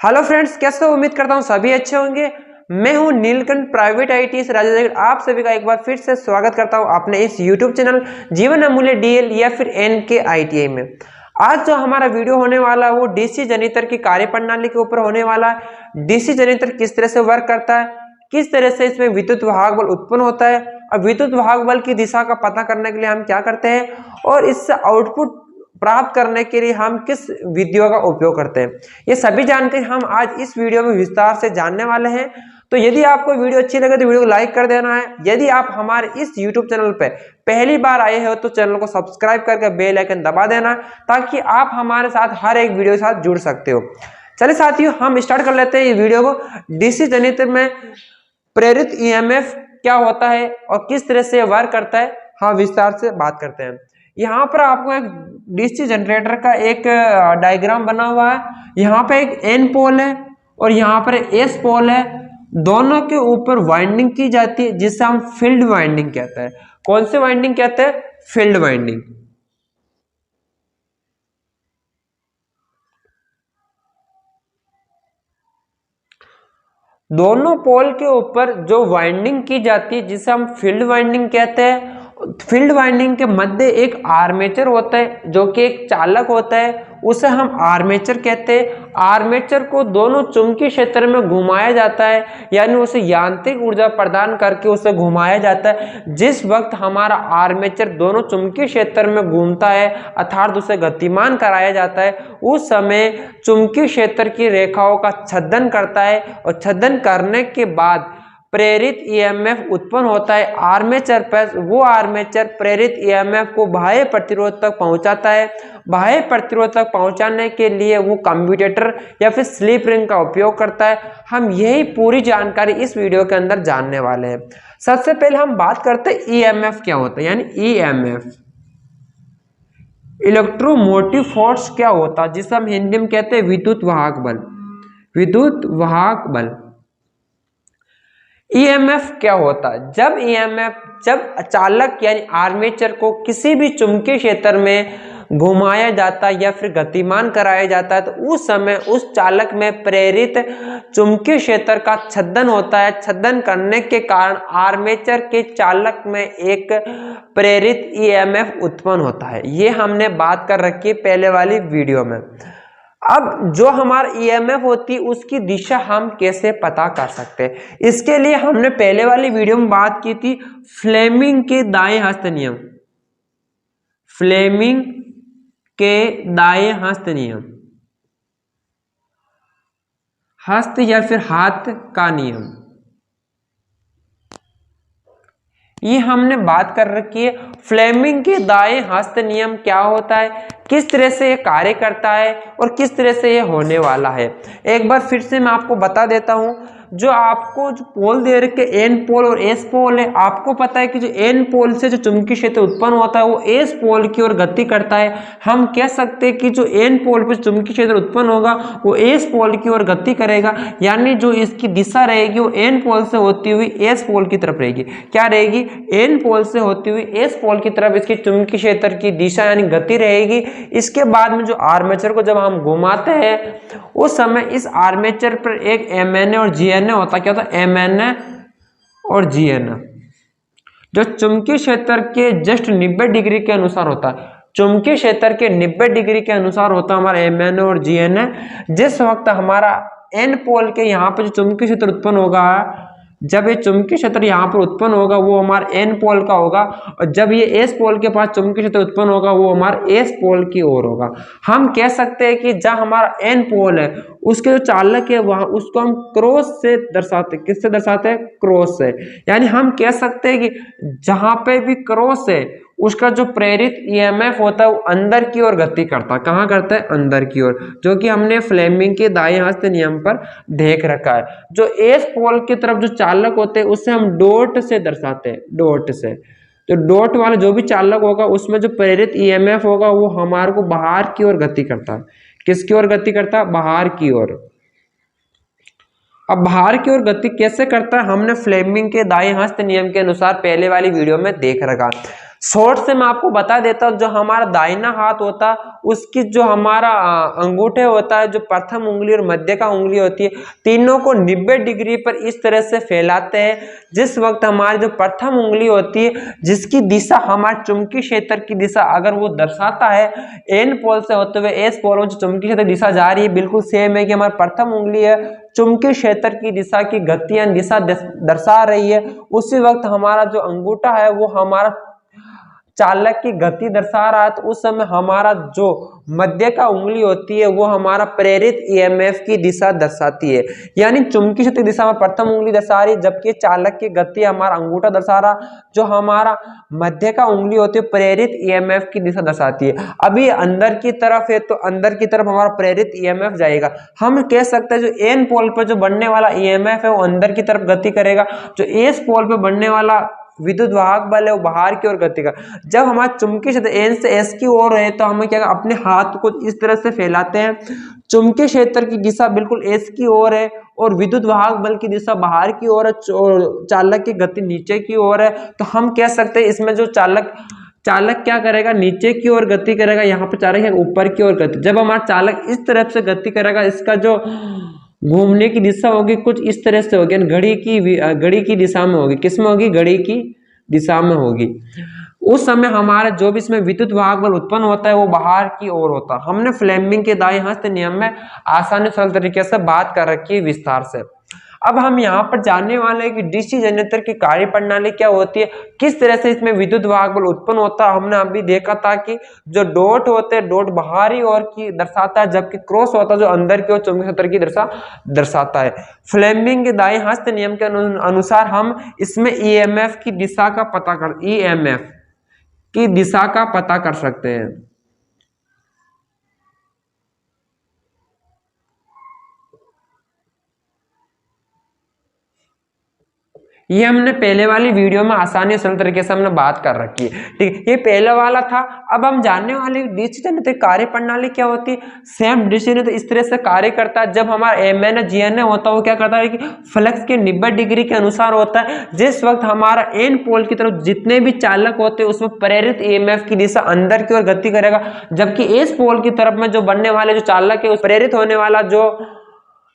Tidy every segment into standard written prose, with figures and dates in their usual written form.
Hello friends, कैसे हो? उम्मीद करता हूँ सभी अच्छे होंगे। मैं हूं नीलकंठ प्राइवेट आईटीएस राजेश। आप सभी का एक बार फिर से स्वागत करता हूं अपने इस यूट्यूब चैनल जीवन अमूल्य डीएल या फिर एनके आईटीआई में। आज जो हमारा वीडियो होने वाला है वो डीसी जनरेटर की कार्यप्रणाली के ऊपर होने वाला है। डीसी जनरेटर किस तरह से वर्क करता है, किस तरह से इसमें विद्युत वाहक बल उत्पन्न होता है और विद्युत वाहक बल की दिशा का पता करने के लिए हम क्या करते हैं और इससे आउटपुट प्राप्त करने के लिए हम किस विधियों का उपयोग करते हैं, ये सभी जानकारी हम आज इस वीडियो में विस्तार से जानने वाले हैं। तो यदि आपको वीडियो अच्छी लगे तो वीडियो को लाइक कर देना है। यदि आप हमारे इस यूट्यूब चैनल पे पहली बार आए हो तो चैनल को सब्सक्राइब करके बेल आइकन दबा देना ताकि आप हमारे साथ हर एक वीडियो के साथ जुड़ सकते हो। चलिए साथियों, हम स्टार्ट कर लेते हैं ये वीडियो को। डीसी जनरेटर में प्रेरित ईएमएफ क्या होता है और किस तरह से वर्क करता है, हम विस्तार से बात करते हैं। यहाँ पर आपको एक डीसी जनरेटर का एक डायग्राम बना हुआ है। यहाँ पे एक एन पोल है और यहाँ पर एस पोल है। दोनों के ऊपर वाइंडिंग की जाती है जिसे हम फील्ड वाइंडिंग कहते हैं। कौन सी वाइंडिंग कहते हैं? Field winding. दोनों पोल के ऊपर जो वाइंडिंग की जाती है जिसे हम फील्ड वाइंडिंग कहते हैं। फील्ड वाइंडिंग के मध्य एक आर्मेचर होता है जो कि एक चालक होता है, उसे हम आर्मेचर कहते हैं। आर्मेचर को दोनों चुंबकीय क्षेत्र में घुमाया जाता है, यानी उसे यांत्रिक ऊर्जा प्रदान करके उसे घुमाया जाता है। जिस वक्त हमारा आर्मेचर दोनों चुंबकीय क्षेत्र में घूमता है अर्थात उसे गतिमान कराया जाता है, उस समय चुंबकीय क्षेत्र की रेखाओं का छेदन करता है और छेदन करने के बाद प्रेरित ईएमएफ उत्पन्न होता है आर्मेचर पर। वो आर्मेचर प्रेरित ईएमएफ को बाह्य प्रतिरोध तक पहुंचाता है। बाह्य प्रतिरोध तक पहुंचाने के लिए वो कम्यूटेटर या फिर स्लिप रिंग का उपयोग करता है। हम यही पूरी जानकारी इस वीडियो के अंदर जानने वाले हैं। सबसे पहले हम बात करते हैं ईएमएफ क्या होता है, यानी ईएमएफ इलेक्ट्रोमोटिव फोर्स क्या होता है, जिसे हम हिंदी में कहते हैं विद्युत वाहक बल। विद्युत वाहक बल ईएमएफ क्या होता है? जब चालक यानी आर्मेचर को किसी भी चुंबकीय क्षेत्र में घुमाया जाता है या फिर गतिमान कराया जाता है तो उस समय उस चालक में प्रेरित चुंबकीय क्षेत्र का छेदन होता है। छेदन करने के कारण आर्मेचर के चालक में एक प्रेरित ईएमएफ उत्पन्न होता है। ये हमने बात कर रखी है पहले वाली वीडियो में। अब जो हमारा ईएमएफ होती है उसकी दिशा हम कैसे पता कर सकते हैं, इसके लिए हमने पहले वाली वीडियो में बात की थी फ्लेमिंग के दाएं हस्त नियम। फ्लेमिंग के दाएं हस्त नियम, हस्त या फिर हाथ का नियम, ये हमने बात कर रखी है। फ्लेमिंग के दाएं हस्त नियम क्या होता है, किस तरह से ये कार्य करता है और किस तरह से ये होने वाला है, एक बार फिर से मैं आपको बता देता हूं। जो आपको जो पोल दे रखे एन पोल और एस पोल है, आपको पता है कि जो एन पोल से जो चुंबकीय क्षेत्र उत्पन्न होता है वो एस पोल की ओर गति करता है। हम कह सकते हैं कि जो एन पोल पर चुंबकीय क्षेत्र उत्पन्न होगा वो एस पोल की ओर गति करेगा, यानी जो इसकी दिशा रहेगी वो एन पोल से होती हुई एस पोल की तरफ रहेगी। क्या रहेगी? एन पोल से होती हुई एस पोल की तरफ इसकी चुंबकीय क्षेत्र की दिशा यानी गति रहेगी। इसके बाद में जो आर्मेचर को जब हम घुमाते हैं उस समय इस आर्मेचर पर एक एमएनए और जीएनए होता है। क्या होता है? एमएनए और जीएनए जो चुंबकीय क्षेत्र के जस्ट 90 डिग्री के अनुसार होता है। चुंबकीय क्षेत्र के 90 डिग्री के अनुसार होता है हमारा एमएनए और जीएनए। जिस वक्त हमारा एन पोल के यहाँ पर जो चुंबकीय क्षेत्र उत्पन्न होगा, जब ये चुंबकीय क्षेत्र यहाँ पर उत्पन्न होगा वो हमारा एन पोल का होगा और जब ये एस पोल के पास चुंबकीय क्षेत्र उत्पन्न होगा वो हमारा एस पोल की ओर होगा। हम कह सकते हैं कि जहाँ हमारा एन पोल है उसके जो चालक है वहां उसको हम क्रॉस से दर्शाते हैं। किससे दर्शाते हैं? क्रॉस से। यानी हम कह सकते हैं कि जहां पे भी क्रॉस है उसका जो प्रेरित ईएमएफ होता है वो अंदर की ओर गति करता है। कहाँ करता है? अंदर की ओर, जो कि हमने फ्लेमिंग के दाएं हस्त नियम पर देख रखा है। जो एस पोल की तरफ जो चालक होते हैं उससे हम डॉट से दर्शाते हैं। डॉट से, तो डॉट वाला जो भी चालक होगा उसमें जो प्रेरित ईएमएफ होगा वो हमारे को बाहर की ओर गति करता है। किसकी ओर गति करता है? बाहर की ओर। अब बाहर की ओर गति कैसे करता है हमने फ्लेमिंग के दाएं हस्त नियम के अनुसार पहले वाली वीडियो में देख रखा। शॉर्ट से मैं आपको बता देता हूँ, जो हमारा दाहिना हाथ होता है उसकी जो हमारा अंगूठे होता है, जो प्रथम उंगली और मध्य का उंगली होती है, तीनों को 90 डिग्री पर इस तरह से फैलाते हैं। जिस वक्त हमारी जो प्रथम उंगली होती है जिसकी दिशा हमारे चुंबकीय क्षेत्र की दिशा अगर वो दर्शाता है एन पोल से होते हुए एस पोल में जो चुंबकीय क्षेत्र दिशा जा रही है बिल्कुल सेम है कि हमारी प्रथम उंगली है चुंबकीय क्षेत्र की दिशा की गतियां दिशा दर्शा रही है, उसी वक्त हमारा जो अंगूठा है वो हमारा चालक की गति दर्शा रहा है, तो उस समय हमारा जो मध्य का उंगली होती है वो हमारा प्रेरित ईएमएफ की दिशा दर्शाती है। यानी चुंबकीय क्षेत्र की दिशा में प्रथम उंगली दर्शा रही है, जबकि चालक की गति हमारा अंगूठा दर्शा रहा, जो हमारा मध्य का उंगली होती है प्रेरित ईएमएफ की दिशा दर्शाती है। अभी अंदर की तरफ है तो अंदर की तरफ हमारा प्रेरित ईएमएफ जाएगा। हम कह सकते हैं जो एन पोल पर जो बनने वाला ईएमएफ है वो अंदर की तरफ गति करेगा, जो एस पोल पर बनने वाला विद्युत वाहक बल है वो बाहर की ओर गति का। जब हमारा चुंबकीय क्षेत्र एन से एस की ओर है तो हम क्या अपने हाथ को इस तरह से फैलाते हैं, चुंबकीय क्षेत्र की दिशा बिल्कुल एस की ओर है और विद्युत वाहक बल की दिशा बाहर की ओर है, चालक की गति नीचे की ओर है, तो हम कह सकते हैं इसमें जो चालक क्या करेगा नीचे की ओर गति करेगा, यहाँ पर चालक ऊपर की ओर गति। जब हमारा चालक इस तरफ से गति करेगा इसका जो घूमने की दिशा होगी कुछ इस तरह से होगी, घड़ी की दिशा में होगी। किस में होगी? घड़ी की दिशा में होगी। उस समय हमारा जो भी इसमें विद्युत वाहक बल उत्पन्न होता है वो बाहर की ओर होता है। हमने फ्लेमिंग के दाएं हस्त नियम में आसानी सरल तरीके से बात कर रखी है विस्तार से। अब हम यहाँ पर जानने वाले हैं कि डीसी जनरेटर की कार्य प्रणाली क्या होती है, किस तरह से इसमें विद्युत वाहक बल उत्पन्न होता है। हमने अभी देखा था कि जो डॉट होते हैं डॉट बाहरी ओर की दर्शाता है, जबकि क्रॉस होता है जो अंदर की ओर चुंबकीय क्षेत्र की दिशा दर्शाता है। फ्लेमिंग के दाएं हस्त नियम के अनुसार हम इसमें ईएमएफ की दिशा का पता कर सकते हैं। ये हमने पहले वाली वीडियो में आसानी सरल तरीके से हमने बात कर रखी है, ठीक। ये पहले वाला था। अब हम जानने वाले डीसी जनरेटर कार्य प्रणाली क्या होती है। सेम डीसी जनरेटर इस तरह से कार्य करता है, जब हमारा एमएन जीएनए होता है वो क्या करता है कि फ्लक्स के 90 डिग्री के अनुसार होता है। जिस वक्त हमारा एन पोल की तरफ जितने भी चालक होते हैं उसमें प्रेरित ईएमएफ की दिशा अंदर की ओर गति करेगा, जबकि एस पोल की तरफ में जो बनने वाले जो चालक है उस प्रेरित होने वाला जो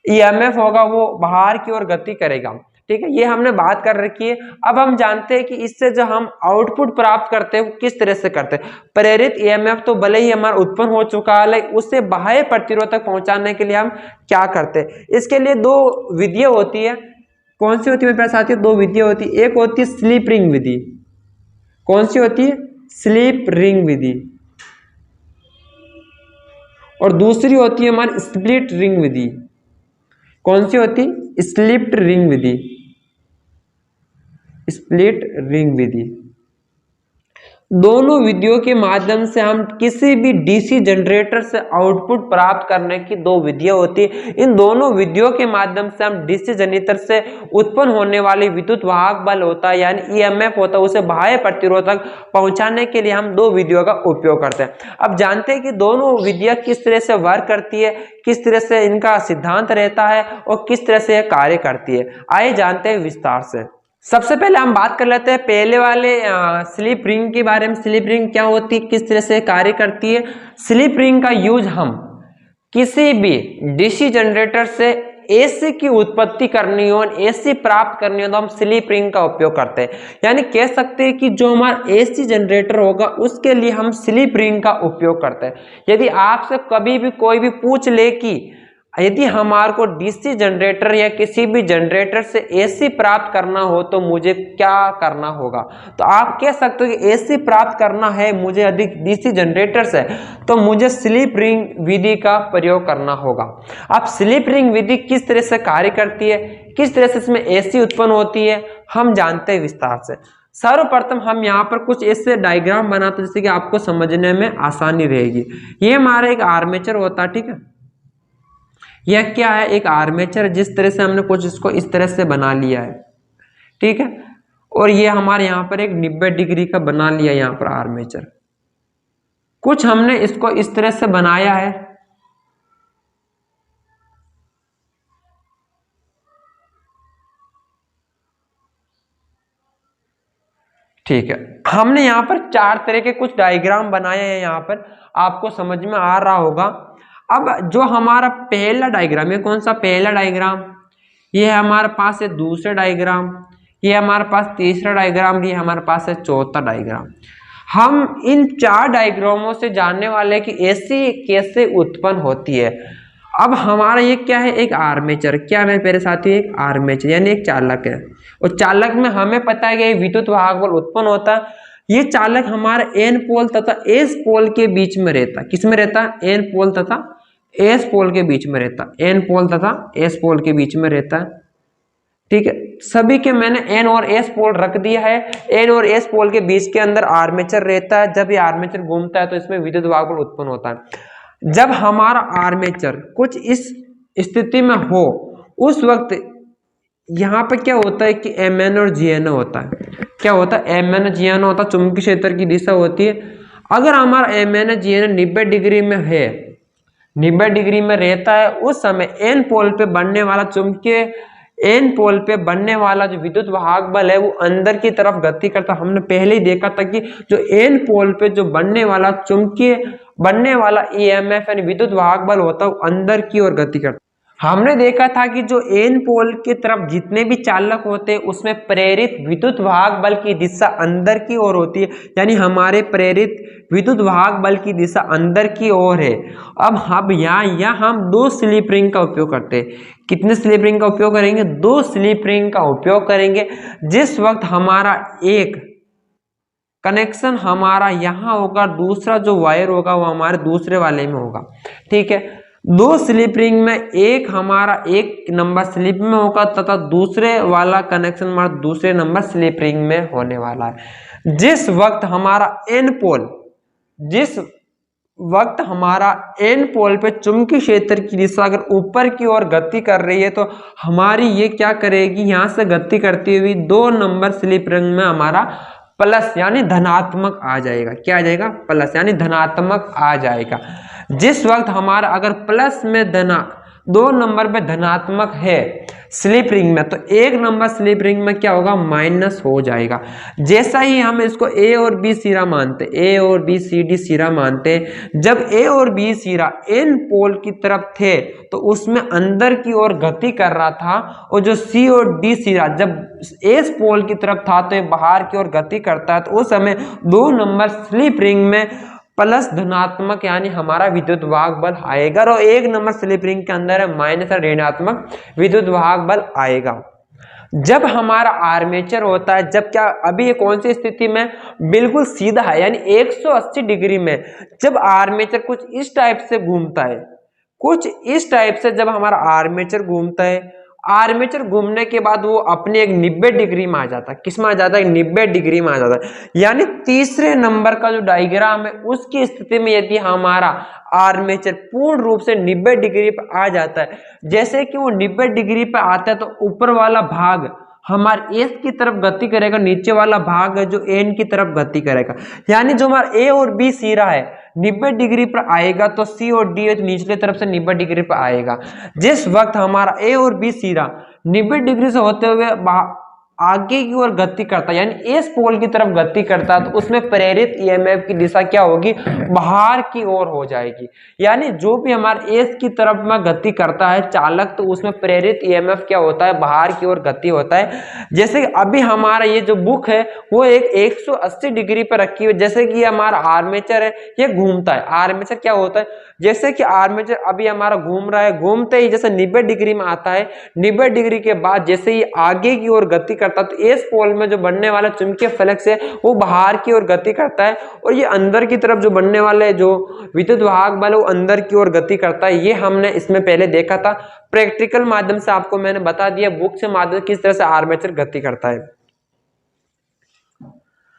ईएमएफ होगा वो बाहर की ओर गति करेगा, ठीक है। ये हमने बात कर रखी है। अब हम जानते हैं कि इससे जो हम आउटपुट प्राप्त करते हैं वो किस तरह से करते हैं। प्रेरित ईएमएफ तो भले ही हमारा उत्पन्न हो चुका है, लेकिन उससे बाह्य प्रतिरोध तक पहुंचाने के लिए हम क्या करते हैं। इसके लिए दो विधियां होती है। कौन सी होती है मेरे पास साथियों? दो विधियां होती है। एक होती है स्लिप रिंग विधि। कौन सी होती है? स्लिप रिंग विधि। और दूसरी होती है हमारी स्प्लिट रिंग विधि। कौन सी होती? स्प्लिट रिंग विधि। स्प्लिट रिंग विधि। दोनों विधियों के माध्यम से हम किसी भी डीसी जनरेटर से आउटपुट प्राप्त करने की दो विधियां होती है। इन दोनों विधियों के माध्यम से हम डीसी जनरेटर से उत्पन्न होने वाली विद्युत वाहक बल होता है यानी ईएमएफ होता है उसे बाह्य प्रतिरोध तक पहुंचाने के लिए हम दो विधियों का उपयोग करते हैं। अब जानते हैं कि दोनों विधियां किस तरह से वर्क करती है, किस तरह से इनका सिद्धांत रहता है और किस तरह से यह कार्य करती है। आइए जानते हैं विस्तार से। सबसे पहले हम बात कर लेते हैं पहले वाले स्लिप रिंग के बारे में। स्लिप रिंग क्या होती है, किस तरह से कार्य करती है। स्लिप रिंग का यूज हम किसी भी डीसी जनरेटर से एसी की उत्पत्ति करनी हो, एसी प्राप्त करनी हो तो हम स्लिप रिंग का उपयोग करते हैं। यानी कह सकते हैं कि जो हमारा एसी जनरेटर होगा उसके लिए हम स्लिप रिंग का उपयोग करते हैं। यदि आपसे कभी भी कोई भी पूछ ले कि यदि हमारे को डीसी जनरेटर या किसी भी जनरेटर से एसी प्राप्त करना हो तो मुझे क्या करना होगा, तो आप कह सकते हो कि एसी प्राप्त करना है मुझे अधिक डीसी जनरेटर से तो मुझे स्लिप रिंग विधि का प्रयोग करना होगा। अब स्लिप रिंग विधि किस तरह से कार्य करती है, किस तरह से इसमें एसी उत्पन्न होती है, हम जानते हैं विस्तार से। सर्वप्रथम हम यहाँ पर कुछ ऐसे डायग्राम बनाते हैं जिससे कि आपको समझने में आसानी रहेगी। ये हमारा एक आर्मेचर होता है, ठीक है। यह क्या है? एक आर्मेचर। जिस तरह से हमने कुछ इसको इस तरह से बना लिया है, ठीक है। और ये हमारे यहाँ पर एक 90 डिग्री का बना लिया यहाँ पर आर्मेचर। कुछ हमने इसको इस तरह से बनाया है, ठीक है, हमने यहाँ पर 4 तरह के कुछ डायग्राम बनाए हैं, यहाँ पर आपको समझ में आ रहा होगा। अब जो हमारा पहला डायग्राम, ये कौन सा पहला डायग्राम, ये है हमारे पास है दूसरा डायग्राम, ये हमारे पास तीसरा डायग्राम, ये हमारे पास है चौथा डायग्राम। हम इन 4 डायग्रामों से जानने वाले कि एसी कैसे उत्पन्न होती है। अब हमारा ये क्या है, एक आर्मेचर, क्या है मेरे साथी, एक आर्मेचर यानी एक चालक है, और चालक में हमें पता है कि विद्युत वाहक बल उत्पन्न होता है। ये चालक हमारे एन पोल तथा एस पोल के बीच में रहता है। किस में रहता है, एन पोल तथा एस पोल के बीच में रहता है, एन पोल तथा एस पोल के बीच में रहता है। ठीक है, सभी के मैंने एन और एस पोल रख दिया है। एन और एस पोल के बीच के अंदर आर्मेचर रहता है। जब ये आर्मेचर घूमता है तो इसमें विद्युत वाहक बल उत्पन्न होता है। जब हमारा आर्मेचर कुछ इस स्थिति में हो, उस वक्त यहाँ पे क्या होता है कि एम एन और जी एन होता है। क्या होता है, एम एन जी एन होता है, चुंबकीय क्षेत्र की दिशा होती है। अगर हमारा M N G N 90 degree में है, 90 डिग्री में रहता है, उस समय एन पोल पे बनने वाला चुंबकीय, एन पोल पे बनने वाला जो विद्युत वाहक बल है वो अंदर की तरफ गति करता। हमने पहले ही देखा था कि जो एन पोल पे जो बनने वाला चुंबकीय बनने वाला ईएमएफ यानी विद्युत वाहक बल होता है वो अंदर की ओर गति करता। हमने देखा था कि जो एन पोल की तरफ जितने भी चालक होते हैं उसमें प्रेरित विद्युत वाहक बल की दिशा अंदर की ओर होती है, यानी हमारे प्रेरित विद्युत वाहक बल की दिशा अंदर की ओर है। अब यहाँ हम 2 स्लिप रिंग का उपयोग करते हैं। कितने स्लिप रिंग का उपयोग करेंगे, 2 स्लिप रिंग का उपयोग करेंगे। जिस वक्त हमारा एक कनेक्शन हमारा यहाँ होगा, दूसरा जो वायर होगा वो हमारे दूसरे वाले में होगा। ठीक है, 2 स्लिप रिंग में एक हमारा 1 नंबर स्लिप में होगा तथा दूसरे वाला कनेक्शन हमारा दूसरे नंबर स्लिप रिंग में होने वाला है। जिस वक्त हमारा एन पोल, जिस वक्त हमारा एन पोल पे चुंबकीय क्षेत्र की दिशा अगर ऊपर की ओर गति कर रही है तो हमारी ये क्या करेगी, यहाँ से गति करती हुई 2 नंबर स्लिप रिंग में हमारा प्लस यानी धनात्मक आ जाएगा। क्या आ जाएगा, प्लस यानी धनात्मक आ जाएगा। जिस वक्त हमारा अगर प्लस में 2 नंबर पे धनात्मक है स्लिप रिंग में, तो 1 नंबर स्लिप रिंग में क्या होगा, माइनस हो जाएगा। जैसा ही हम इसको ए और बी सिरा मानते, ए और बी सी डी सिरा मानते, जब ए और बी सिरा एन पोल की तरफ थे तो उसमें अंदर की ओर गति कर रहा था, और जो सी और डी सिरा जब एस पोल की तरफ था तो बाहर की ओर गति करता है, तो उस समय 2 नंबर स्लिप रिंग में प्लस धनात्मक यानी हमारा विद्युत वाहक बल आएगा, और 1 नंबर स्लिप रिंग के अंदर है माइनस और ऋणात्मक विद्युत वाहक बल आएगा। जब हमारा आर्मेचर होता है, जब क्या अभी ये कौन सी स्थिति में, बिल्कुल सीधा है यानी 180 डिग्री में। जब आर्मेचर कुछ इस टाइप से घूमता है, कुछ इस टाइप से जब हमारा आर्मेचर घूमता है, आर्मेचर घूमने के बाद वो अपने एक 90 डिग्री में आ जाता है। किस में आ जाता है, 90 डिग्री में आ जाता है। यानी तीसरे नंबर का जो डायग्राम है उसकी स्थिति में यदि हमारा आर्मेचर पूर्ण रूप से 90 डिग्री पर आ जाता है, जैसे कि वो 90 डिग्री पर आता है तो ऊपर वाला भाग हमारे एस की तरफ गति करेगा, नीचे वाला भाग है जो एन की तरफ गति करेगा। यानी जो हमारा ए और बी सिरा है 90 डिग्री पर आएगा तो सी और डी है तो निचले तरफ से 90 डिग्री पर आएगा। जिस वक्त हमारा ए और बी सिरा 90 डिग्री से होते हुए आगे की ओर गति करता है यानी एस पोल की तरफ गति करता है, तो उसमें प्रेरित ईएमएफ की दिशा क्या होगी, बाहर की ओर हो जाएगी। यानी जो भी हमारे एस की तरफ में गति करता है चालक, तो उसमें प्रेरित ईएमएफ क्या होता है, बाहर की ओर गति होता है। जैसे अभी हमारा ये जो बुक है वो एक 180 डिग्री पर रखी हुई, जैसे कि हमारा आर्मेचर है ये घूमता है। आर्मेचर क्या होता है, जैसे कि आर्मेचर अभी हमारा घूम रहा है, घूमते ही जैसे 90 डिग्री में आता है, 90 डिग्री के बाद जैसे ही आगे की ओर गति करता है तो एस पोल में जो बनने वाला चुंबकीय फ्लक्स है वो बाहर की ओर गति करता है, और ये अंदर की तरफ जो बनने वाले जो विद्युत वाहक बल है वो अंदर की ओर गति करता है। ये हमने इसमें पहले देखा था, प्रैक्टिकल माध्यम से आपको मैंने बता दिया बुक से माध्यम किस तरह से आर्मेचर गति करता है।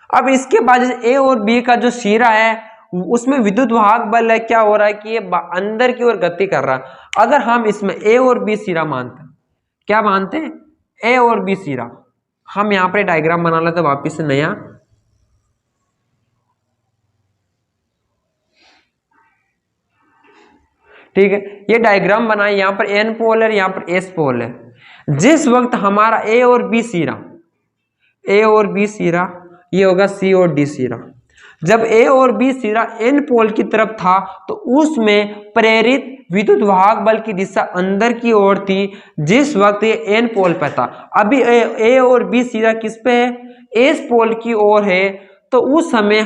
अब इसके बाद ए और बी का जो सिरा है उसमें विद्युत वाहक बल है, क्या हो रहा है कि ये अंदर की ओर गति कर रहा है। अगर हम इसमें ए और बी सिरा मानते हैं, क्या मानते हैं, ए और बी सिरा, हम यहां पर डायग्राम बना लेते हैं वापिस से नया। ठीक है, ये डायग्राम बनाए, यहां पर एन पोल है, यहां पर एस पोल है। जिस वक्त हमारा ए और बी सिरा ये होगा सी और डी सिरा। जब ए और बी सिरा एन पोल की तरफ था तो उसमें प्रेरित विद्युत वाहक बल की दिशा अंदर की ओर थी जिस वक्त ये एन पोल पर था। अभी ए और बी सिरा किस पे है, एस पोल की ओर है, तो उस समय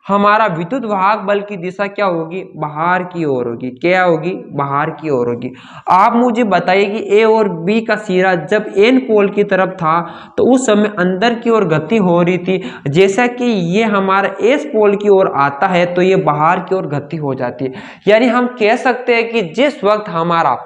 हमारा विद्युत वाहक बल की दिशा क्या होगी, बाहर की ओर होगी। क्या होगी, बाहर की ओर होगी। आप मुझे बताइए कि ए और बी का सिरा जब एन पोल की तरफ था तो उस समय अंदर की ओर गति हो रही थी, जैसा कि ये हमारा एस पोल की ओर आता है तो ये बाहर की ओर गति हो जाती है। यानी हम कह सकते हैं कि जिस वक्त हमारा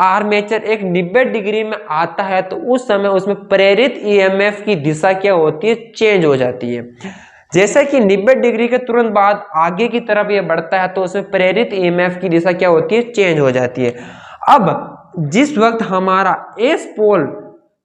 आर्मेचर एक 90 डिग्री में आता है तो उस समय उसमें प्रेरित ईएमएफ की दिशा क्या होती है, चेंज हो जाती है। जैसे कि 90 डिग्री के तुरंत बाद आगे की तरफ ये बढ़ता है तो उसमें प्रेरित ईएमएफ की दिशा क्या होती है, चेंज हो जाती है। अब जिस वक्त हमारा एस पोल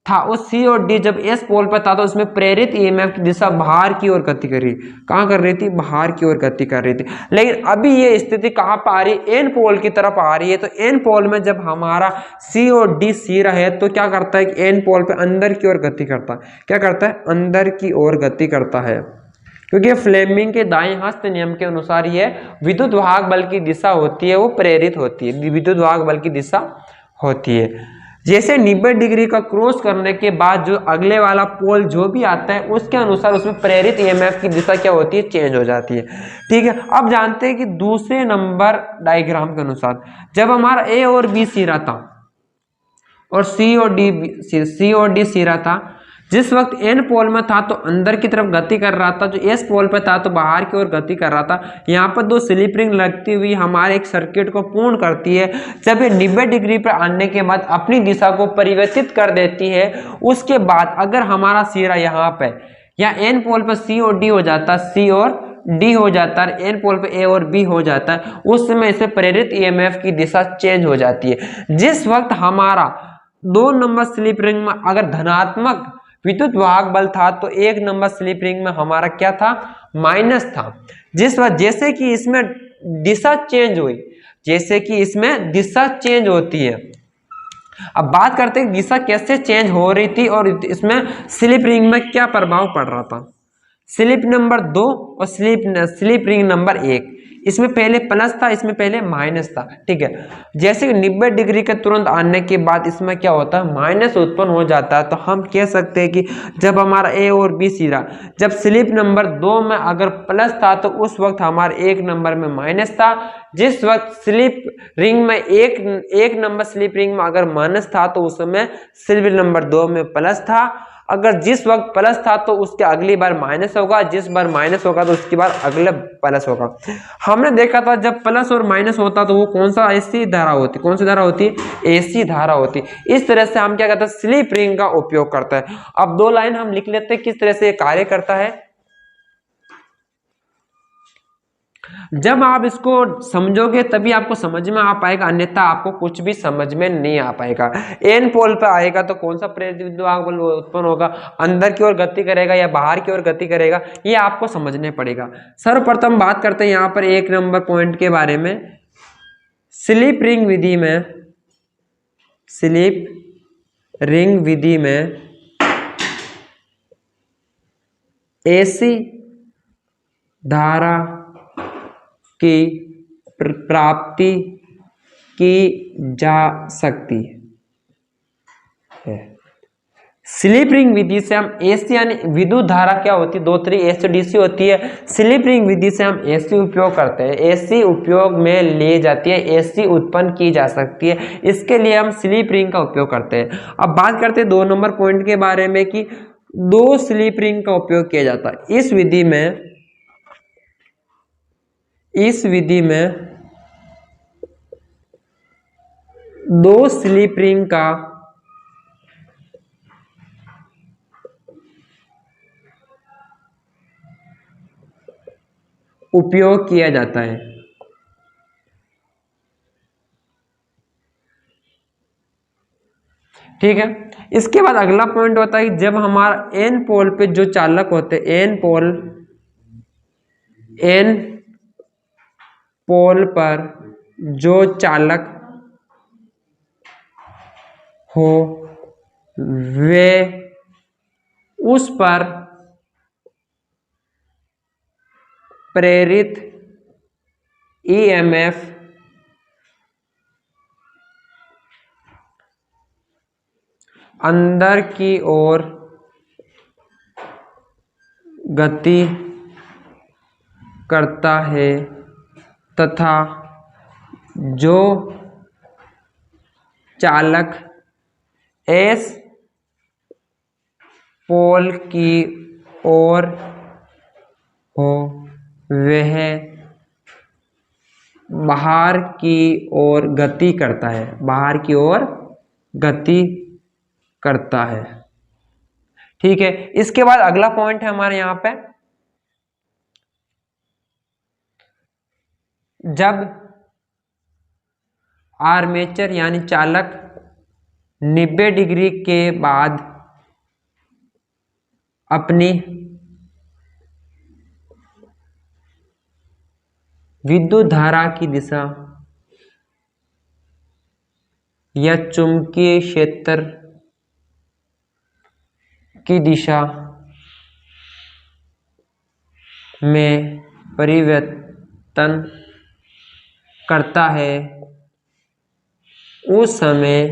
था, उस सी और डी जब एस पोल पर था तो उसमें प्रेरित ईएमएफ की दिशा बाहर की ओर गति कर रही, कहां कर रही थी, बाहर की ओर गति कर रही थी। लेकिन अभी ये स्थिति कहां पर आ रही, एन पोल की तरफ आ रही है। तो एन पोल में जब हमारा सी और डी सिरा है तो क्या करता है कि एन पोल पे अंदर की ओर गति करता है। क्या करता है, अंदर की ओर गति करता है, क्योंकि फ्लेमिंग के दाएं हस्त नियम के अनुसार ये विद्युत वाहक बल की दिशा होती है, वो प्रेरित होती है, विद्युत वाहक बल की दिशा होती है। जैसे 90 डिग्री का क्रॉस करने के बाद जो अगले वाला पोल जो भी आता है उसके अनुसार उसमें प्रेरित ईएमएफ की दिशा क्या होती है, चेंज हो जाती है। ठीक है, अब जानते हैं कि दूसरे नंबर डायग्राम के अनुसार जब हमारा ए और बी सिरा था और सी और डी सिरा था, जिस वक्त एन पोल में था तो अंदर की तरफ गति कर रहा था, जो एस पोल पे था तो बाहर की ओर गति कर रहा था। यहाँ पर दो स्लिप रिंग लगती हुई हमारे एक सर्किट को पूर्ण करती है। जब ये 90 डिग्री पर आने के बाद अपनी दिशा को परिवर्तित कर देती है, उसके बाद अगर हमारा सिरा यहाँ पे या एन पोल पर सी और डी हो जाता, सी और डी हो जाता है, एन पोल पे ए और बी हो जाता है, उस समय इसे प्रेरित ईएमएफ की दिशा चेंज हो जाती है। जिस वक्त हमारा 2 नंबर स्लिप रिंग में अगर धनात्मक विद्युत वाहक बल था तो 1 नंबर स्लिप रिंग में हमारा क्या था, माइनस था। जिस वक्त जैसे कि इसमें दिशा चेंज हुई, जैसे कि इसमें दिशा चेंज होती है। अब बात करते हैं दिशा कैसे चेंज हो रही थी और इसमें स्लिप रिंग में क्या प्रभाव पड़ रहा था। स्लिप नंबर 2 और स्लिप रिंग नंबर 1, इसमें पहले प्लस था, इसमें पहले माइनस था। ठीक है, जैसे कि 90 डिग्री के तुरंत आने के बाद इसमें क्या होता है, माइनस उत्पन्न हो जाता है। तो हम कह सकते हैं कि जब हमारा ए और बी सिरा जब स्लिप नंबर 2 में अगर प्लस था तो उस वक्त हमारे 1 नंबर में माइनस था। जिस वक्त स्लिप रिंग में एक नंबर स्लिप रिंग में अगर माइनस था तो उस समय स्लिप नंबर 2 में प्लस था। अगर जिस वक्त प्लस था तो उसके अगली बार माइनस होगा, जिस बार माइनस होगा तो उसकी बार अगले प्लस होगा। हमने देखा था जब प्लस और माइनस होता तो वो कौन सा एसी धारा होती, कौन सी धारा होती, एसी धारा होती। इस तरह से हम क्या करते हैं, स्लिप रिंग का उपयोग करते हैं। अब 2 लाइन हम लिख लेते हैं किस तरह से ये कार्य करता है। जब आप इसको समझोगे तभी आपको समझ में आ पाएगा, अन्यथा आपको कुछ भी समझ में नहीं आ पाएगा। एन पोल पे आएगा तो कौन सा प्रेरित विद्युत वाहक बल उत्पन्न होगा, अंदर की ओर गति करेगा या बाहर की ओर गति करेगा, ये आपको समझने पड़ेगा। सर्वप्रथम बात करते हैं यहाँ पर 1 नंबर पॉइंट के बारे में। स्लिप रिंग विधि में एसी धारा की प्राप्ति की जा सकती है। स्लिप रिंग विधि से हम एसी यानी विद्युत धारा क्या होती है, 2 3 एसी डीसी होती है। स्लिप रिंग विधि से हम एसी उपयोग करते हैं, एसी उपयोग में ले जाती है, एसी उत्पन्न की जा सकती है, इसके लिए हम स्लिप रिंग का उपयोग करते हैं। अब बात करते हैं 2 नंबर पॉइंट के बारे में कि 2 स्लिप रिंग का उपयोग किया जाता है। इस विधि में 2 स्लिप रिंग का उपयोग किया जाता है। ठीक है, इसके बाद अगला पॉइंट होता है कि जब हमारा एन पोल पे जो चालक होते हैं, एन पोल पर जो चालक हो वे उस पर प्रेरित ईएमएफ अंदर की ओर गति करता है तथा जो चालक एस पोल की ओर हो वह बाहर की ओर गति करता है, बाहर की ओर गति करता है। ठीक है, इसके बाद अगला पॉइंट है हमारे यहाँ पे, जब आर्मेचर यानी चालक 90 डिग्री के बाद अपनी विद्युत धारा की दिशा या चुंबकीय क्षेत्र की दिशा में परिवर्तन करता है, उस समय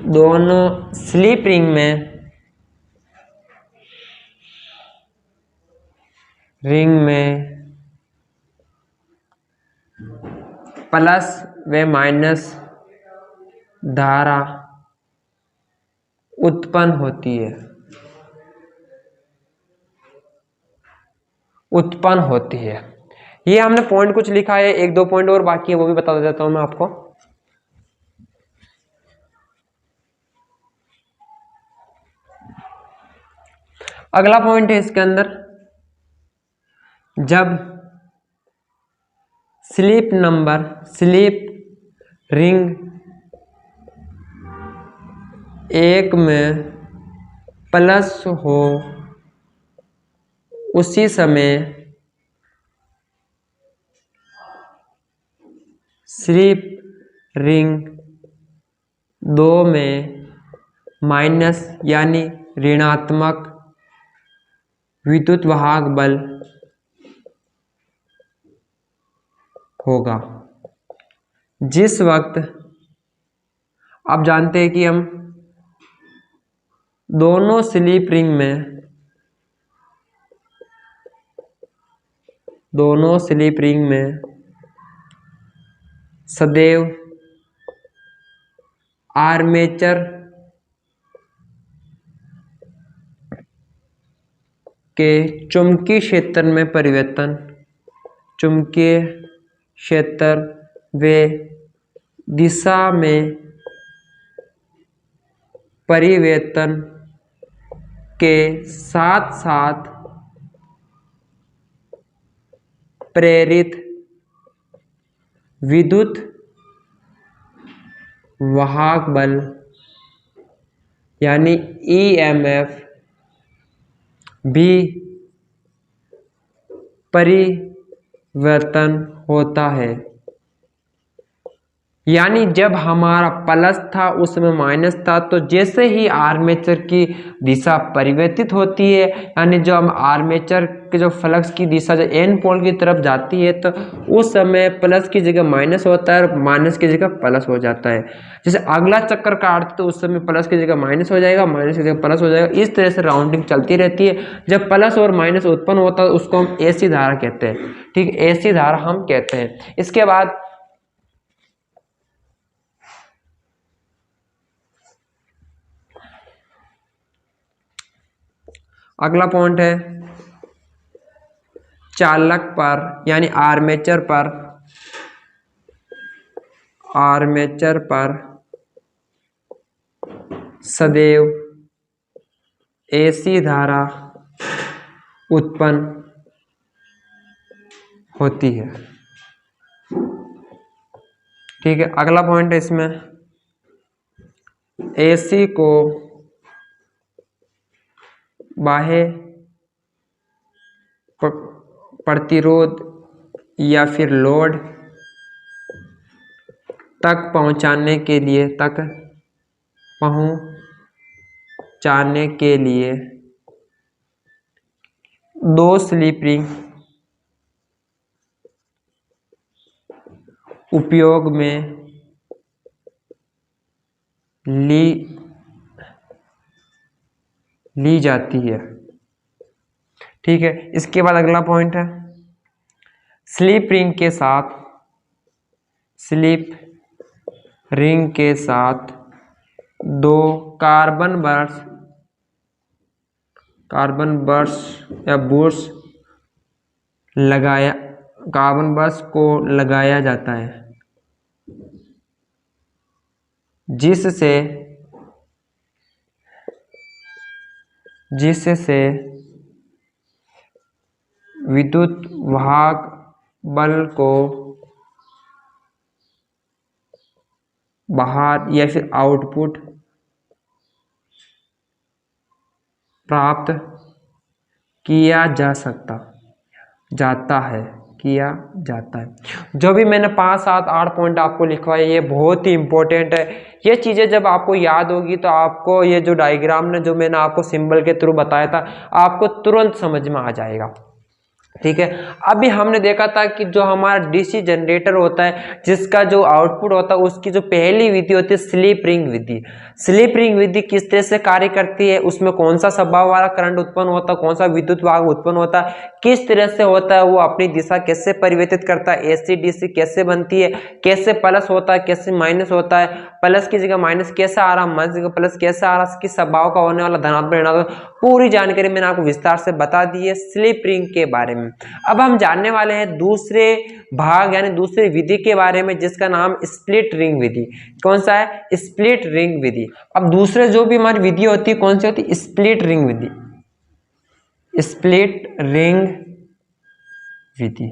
दोनों स्लिप रिंग में प्लस व माइनस धारा उत्पन्न होती है। ये हमने पॉइंट कुछ लिखा है, एक दो पॉइंट और बाकी है वो भी बता देता हूं मैं आपको। अगला पॉइंट है इसके अंदर, जब स्लिप रिंग 1 में प्लस हो उसी समय स्लिप रिंग 2 में माइनस यानी ऋणात्मक विद्युत वाहक बल होगा। जिस वक्त आप जानते हैं कि हम दोनों स्लिप रिंग में सदैव आर्मेचर के चुंबकीय क्षेत्र में चुंबकीय क्षेत्र व दिशा में परिवर्तन के साथ साथ प्रेरित विद्युत वाहक बल यानी ईएमएफ भी परिवर्तन होता है। यानी जब हमारा प्लस था उसमें माइनस था, तो जैसे ही आर्मेचर की दिशा परिवर्तित होती है, यानी जो हम आर्मेचर के जो फ्लक्स की दिशा जो एन पोल की तरफ जाती है, तो उस समय प्लस की जगह माइनस होता है और माइनस की जगह प्लस हो जाता है। जैसे अगला चक्कर काटते तो उस समय प्लस की जगह माइनस हो जाएगा, माइनस की जगह प्लस हो जाएगा। इस तरह से राउंडिंग चलती रहती है। जब प्लस और माइनस उत्पन्न होता है उसको हम एसी धारा कहते हैं। ठीक, एसी धारा हम कहते हैं। इसके बाद अगला पॉइंट है, चालक पर यानी आर्मेचर पर सदैव एसी धारा उत्पन्न होती है। ठीक है, अगला पॉइंट है इसमें, एसी को बाह्य प्रतिरोध या फिर लोड तक पहुंचाने के लिए जाने के लिए 2 स्लिप रिंग उपयोग में ली जाती है। ठीक है, इसके बाद अगला पॉइंट है स्लिप रिंग के साथ 2 कार्बन बर्स को लगाया जाता है, जिससे विद्युत वाहक बल को बाहर या फिर आउटपुट प्राप्त किया जाता है। जो भी मैंने 5, 7, 8 पॉइंट आपको लिखवाए ये बहुत ही इंपॉर्टेंट है। ये चीज़ें जब आपको याद होगी तो आपको ये जो डायग्राम ने जो मैंने आपको सिंबल के थ्रू बताया था आपको तुरंत समझ में आ जाएगा। ठीक है, अभी हमने देखा था कि जो हमारा डीसी जनरेटर होता है जिसका जो आउटपुट होता है उसकी जो पहली विधि होती है स्लिप रिंग विधि। स्लिप रिंग विधि किस तरह से कार्य करती है, उसमें कौन सा स्वभाव वाला करंट उत्पन्न होता है, कौन सा विद्युत वाहक उत्पन्न होता है, किस तरह से होता है, वो अपनी दिशा कैसे परिवर्तित करता है, एसी डीसी कैसे बनती है, कैसे प्लस होता है, कैसे माइनस होता है, प्लस की जगह माइनस कैसे आ रहा, माइनस की जगह प्लस कैसे आ रहा, किस स्वभाव का होने वाला, धनात्मक ऋणात्मक, पूरी जानकारी मैंने आपको विस्तार से बता दी है स्लिप रिंग के बारे में। अब हम जानने वाले हैं दूसरे भाग यानी दूसरी विधि के बारे में जिसका नाम स्प्लिट रिंग विधि। कौन सा है? स्प्लिट रिंग विधि। अब दूसरे जो भी हमारी विधि होती है कौन सी होती है? स्प्लिट रिंग विधि। स्प्लिट रिंग विधि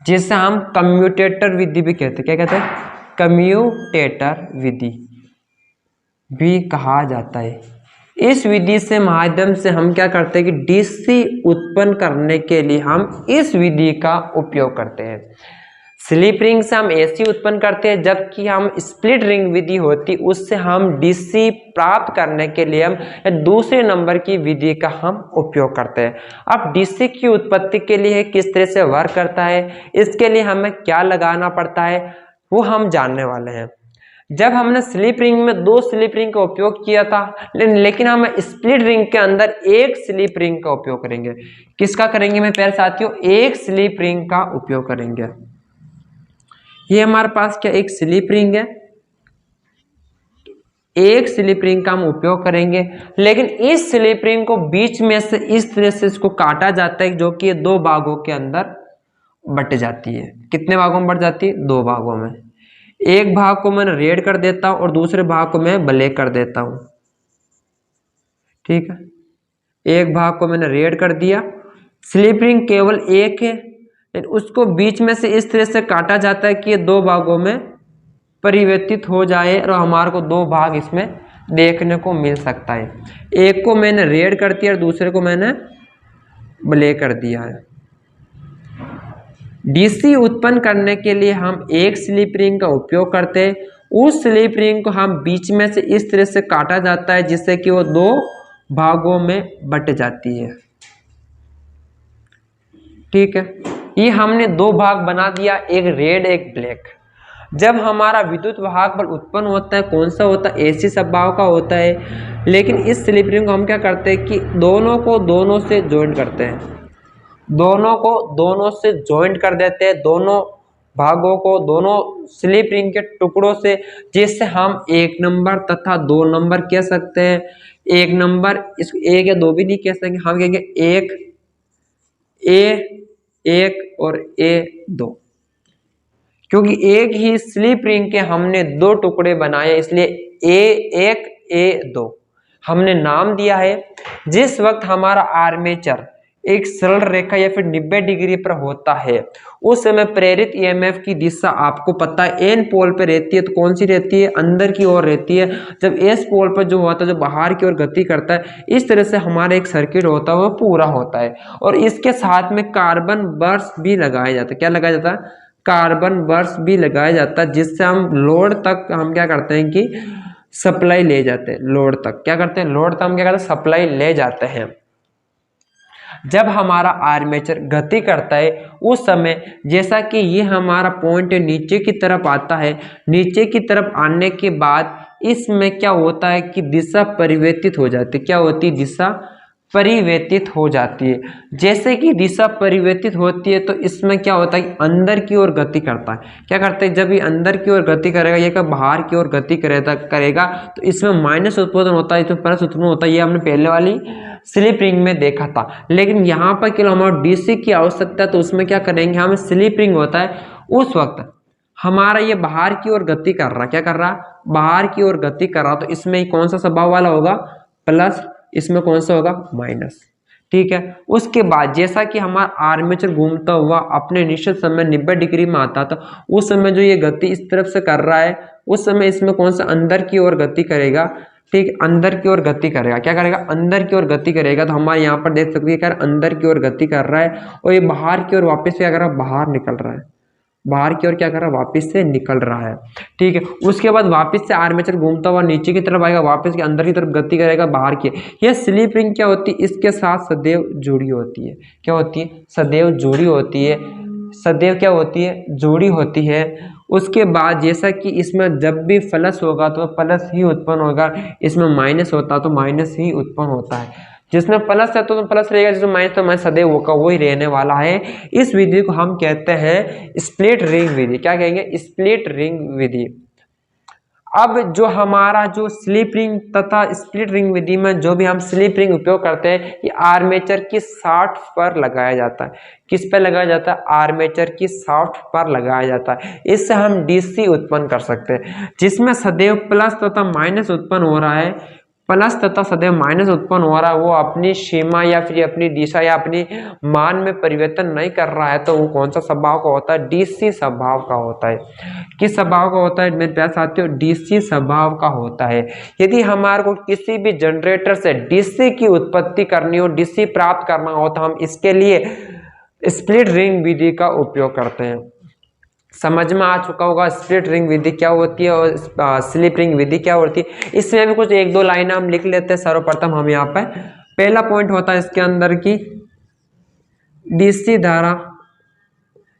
जिसे हम कम्यूटेटर विधि भी कहते हैं। क्या कहते हैं? कम्यूटेटर विधि भी कहा जाता है। इस विधि से माध्यम से हम क्या करते हैं कि डीसी उत्पन्न करने के लिए हम इस विधि का उपयोग करते हैं। स्लिप रिंग से हम एसी उत्पन्न करते हैं, जबकि हम स्प्लिट रिंग विधि होती उससे हम डीसी प्राप्त करने के लिए हम दूसरे नंबर की विधि का हम उपयोग करते हैं। अब डीसी की उत्पत्ति के लिए किस तरह से वर्क करता है, इसके लिए हमें क्या लगाना पड़ता है, वो हम जानने वाले हैं। जब हमने स्लिप रिंग में 2 स्लिप रिंग का उपयोग किया था, लेकिन हम स्प्लिट रिंग के अंदर 1 स्लिप रिंग का उपयोग करेंगे। किसका करेंगे मेरे प्यारे साथियों? 1 स्लिप रिंग का उपयोग करेंगे। ये हमारे पास क्या एक स्लिप रिंग है, 1 स्लिप रिंग का हम उपयोग करेंगे, लेकिन इस स्लिप रिंग को बीच में से इस तरह से इसको काटा जाता है जो कि 2 भागों के अंदर बट जाती है। कितने भागों में बट जाती है? 2 भागों में। एक भाग को मैं रेड कर देता हूं और दूसरे भाग को मैं ब्लैक कर देता हूं। ठीक है, एक भाग को मैंने रेड कर दिया। स्लिप रिंग केवल एक है, लेकिन उसको बीच में से इस तरह से काटा जाता है कि ये 2 भागों में परिवर्तित हो जाए और हमारे को 2 भाग इसमें देखने को मिल सकता है। एक को मैंने रेड कर दिया और दूसरे को मैंने ब्लैक कर दिया है। डीसी उत्पन्न करने के लिए हम 1 स्लिप रिंग का उपयोग करते हैं। उस स्लिप रिंग को हम बीच में से इस तरह से काटा जाता है जिससे कि वो 2 भागों में बट जाती है। ठीक है, ये हमने 2 भाग बना दिया, एक रेड एक ब्लैक। जब हमारा विद्युत वाहक बल उत्पन्न होता है कौन सा होता है? एसी स्वभाव का होता है। लेकिन इस स्लिप रिंग को हम क्या करते हैं कि दोनों को दोनों से ज्वाइंट करते हैं, दोनों को दोनों से ज्वाइंट कर देते हैं, दोनों भागों को दोनों स्लिप रिंग के टुकड़ों से, जिससे हम 1 नंबर तथा 2 नंबर कह सकते हैं। 1 नंबर इसको 1 या 2 भी नहीं कह सकते, हम कहेंगे 1 A1 और A2, क्योंकि एक ही स्लिप रिंग के हमने 2 टुकड़े बनाए इसलिए A1 A2 हमने नाम दिया है। जिस वक्त हमारा आर्मेचर एक सरल रेखा या फिर 90 डिग्री पर होता है उस समय प्रेरित ईएमएफ की दिशा आपको पता है एन पोल पे रहती है, तो कौन सी रहती है? अंदर की ओर रहती है। जब एस पोल पर जो होता है जो बाहर की ओर गति करता है, इस तरह से हमारा एक सर्किट होता है वो पूरा होता है। और इसके साथ में कार्बन बर्स भी लगाया जाता है। क्या लगाया जाता है? कार्बन बर्स भी लगाया जाता है, जिससे हम लोड तक हम क्या करते हैं कि सप्लाई ले जाते हैं लोड तक। क्या करते हैं? लोड तक हम क्या करते हैं? सप्लाई ले जाते हैं। जब हमारा आर्मेचर गति करता है उस समय जैसा कि ये हमारा पॉइंट नीचे की तरफ आता है, नीचे की तरफ आने के बाद इसमें क्या होता है कि दिशा परिवर्तित हो जाती है। क्या होती है? दिशा परिवर्तित हो जाती है। जैसे कि दिशा परिवर्तित होती है तो इसमें क्या होता है कि अंदर की ओर गति करता है। क्या करते हैं? जब ये अंदर की ओर गति करेगा, ये कब बाहर की ओर गति करेगा तो इसमें माइनस उत्पन्न होता है, इसमें प्लस उत्पन्न होता है। ये हमने पहले वाली स्लिप रिंग में देखा था। लेकिन यहाँ पर केवल हमारा डीसी की आवश्यकता है तो उसमें क्या करेंगे हम? स्लिप रिंग होता है उस वक्त हमारा ये बाहर की ओर गति कर रहा। क्या कर रहा? बाहर की ओर गति कर रहा। तो इसमें कौन सा स्वभाव वाला होगा? प्लस। इसमें कौन सा होगा? माइनस। ठीक है। उसके बाद जैसा कि हमारा आर्मेचर घूमता हुआ अपने निश्चित समय 90 डिग्री में आता था, उस समय जो ये गति इस तरफ से कर रहा है उस समय इसमें कौन सा? अंदर की ओर गति करेगा। ठीक, अंदर की ओर गति करेगा। क्या करेगा? अंदर की ओर गति करेगा। तो हमारे यहाँ पर देख सकते हैं क्या अंदर की ओर गति कर रहा है और ये बाहर की ओर वापस क्या कर रहा है? बाहर निकल रहा है। बाहर की ओर क्या कर रहा है? वापस से निकल रहा है। ठीक है। उसके बाद वापस से आर्मेचर घूमता हुआ नीचे की तरफ आएगा, वापस के अंदर की तरफ गति करेगा बाहर की। यह स्लिप रिंग क्या होती है? इसके साथ सदैव जुड़ी होती है। क्या होती है? सदैव जुड़ी होती है। सदैव क्या होती है? जुड़ी होती है। उसके बाद जैसा कि इसमें जब भी प्लस होगा तो प्लस ही उत्पन्न होगा, इसमें माइनस होता तो माइनस ही उत्पन्न होता है। जिसमें प्लस है तो प्लस रहेगा, जिसमें माइनस तो माइनस सदैव होगा वही रहने वाला है। इस विधि को हम कहते हैं स्प्लिट रिंग विधि। क्या कहेंगे? स्प्लिट रिंग विधि। अब जो हमारा जो स्लिप रिंग तथा स्प्लिट रिंग विधि में जो भी हम स्लिप रिंग उपयोग करते हैं ये आर्मेचर की शाफ्ट पर लगाया जाता है। किस पर लगाया जाता है? आर्मेचर की शाफ्ट पर लगाया जाता है। इससे हम डीसी उत्पन्न कर सकते हैं जिसमें सदैव प्लस तथा माइनस उत्पन्न हो रहा है। प्लस तथा सदैव माइनस उत्पन्न हो रहा है, वो अपनी सीमा या फिर अपनी दिशा या अपनी मान में परिवर्तन नहीं कर रहा है तो वो कौन सा स्वभाव का होता है? डीसी स्वभाव का होता है। किस स्वभाव का होता है मेरे प्यारे साथियों? डीसी स्वभाव का होता है। यदि हमारे को किसी भी जनरेटर से डीसी की उत्पत्ति करनी हो, डीसी प्राप्त करना हो तो हम इसके लिए स्प्लिट रिंग विधि का उपयोग करते हैं। समझ में आ चुका होगा स्प्लिट रिंग विधि क्या होती है और स्लिप रिंग विधि क्या होती है। इसमें भी कुछ एक दो लाइन हम लिख लेते हैं। सर्वप्रथम हम यहाँ पे पहला पॉइंट होता है इसके अंदर की डीसी धारा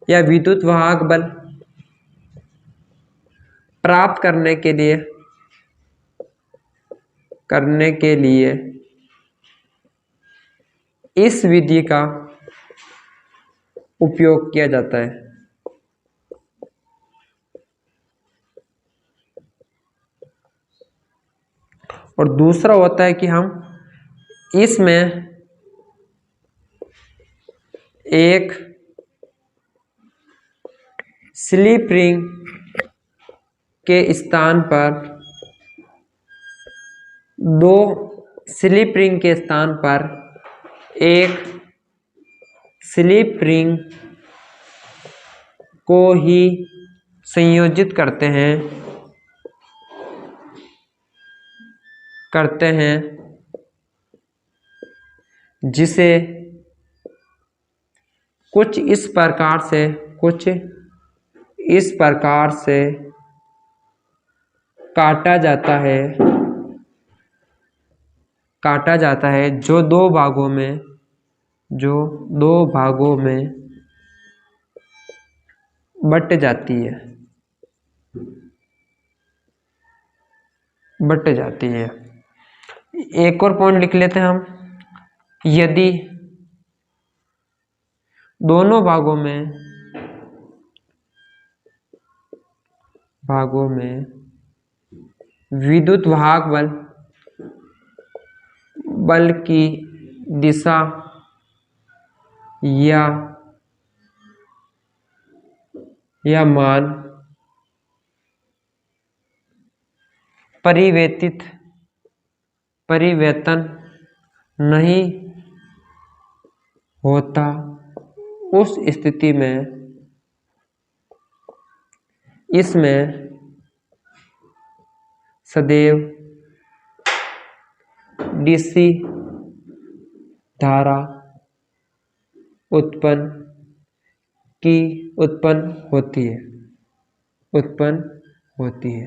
या विद्युत वाहक बल प्राप्त करने के लिए इस विधि का उपयोग किया जाता है। और दूसरा होता है कि हम इसमें एक स्लिप रिंग के स्थान पर दो स्लिप रिंग के स्थान पर एक स्लिप रिंग को ही संयोजित करते हैं जिसे कुछ इस प्रकार से काटा जाता है जो दो भागों में बट जाती है। एक और पॉइंट लिख लेते हैं हम। यदि दोनों भागों में विद्युत वाहक बल की दिशा या मान परिवर्तन नहीं होता उस स्थिति में इसमें सदैव डीसी धारा उत्पन्न होती है।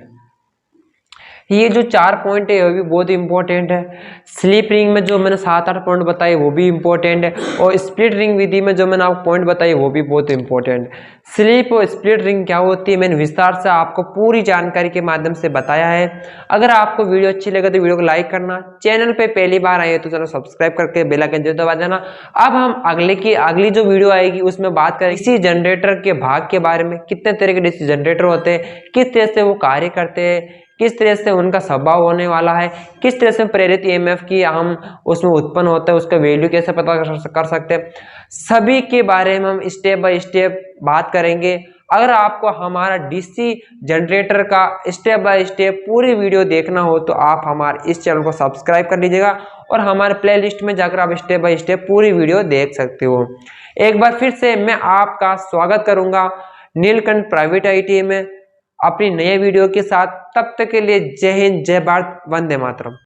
ये जो 4 पॉइंट है वो भी बहुत इंपॉर्टेंट है। स्लिप रिंग में जो मैंने 7-8 पॉइंट बताए वो भी इंपॉर्टेंट है, और स्प्लिट रिंग विधि में जो मैंने आपको पॉइंट बताए वो भी बहुत इंपॉर्टेंट है। स्लिप और स्प्लिट रिंग क्या होती है मैंने विस्तार से आपको पूरी जानकारी के माध्यम से बताया है। अगर आपको वीडियो अच्छी लगे तो वीडियो को लाइक करना, चैनल पे पहली बार आए तो चैनल सब्सक्राइब करके बेल आइकन जरूर दबा देना। अब हम अगली जो वीडियो आएगी उसमें बात करेंगे डीसी जनरेटर के भाग के बारे में, कितने तरह के डीसी जनरेटर होते हैं, किस तरह से वो कार्य करते हैं, किस तरह से उनका स्वभाव होने वाला है, किस तरह से प्रेरित ईएमएफ की हम उसमें उत्पन्न होता है, उसका वैल्यू कैसे पता कर सकते हैं, सभी के बारे में हम स्टेप बाय स्टेप बात करेंगे। अगर आपको हमारा डीसी जनरेटर का स्टेप बाय स्टेप पूरी वीडियो देखना हो तो आप हमारे इस चैनल को सब्सक्राइब कर लीजिएगा, और हमारे प्लेलिस्ट में जाकर आप स्टेप बाय स्टेप पूरी वीडियो देख सकते हो। एक बार फिर से मैं आपका स्वागत करूंगा नीलकंठ प्राइवेट आईटीआई में अपनी नए वीडियो के साथ। तब तक के लिए जय हिंद, जय भारत, वंदे मातरम।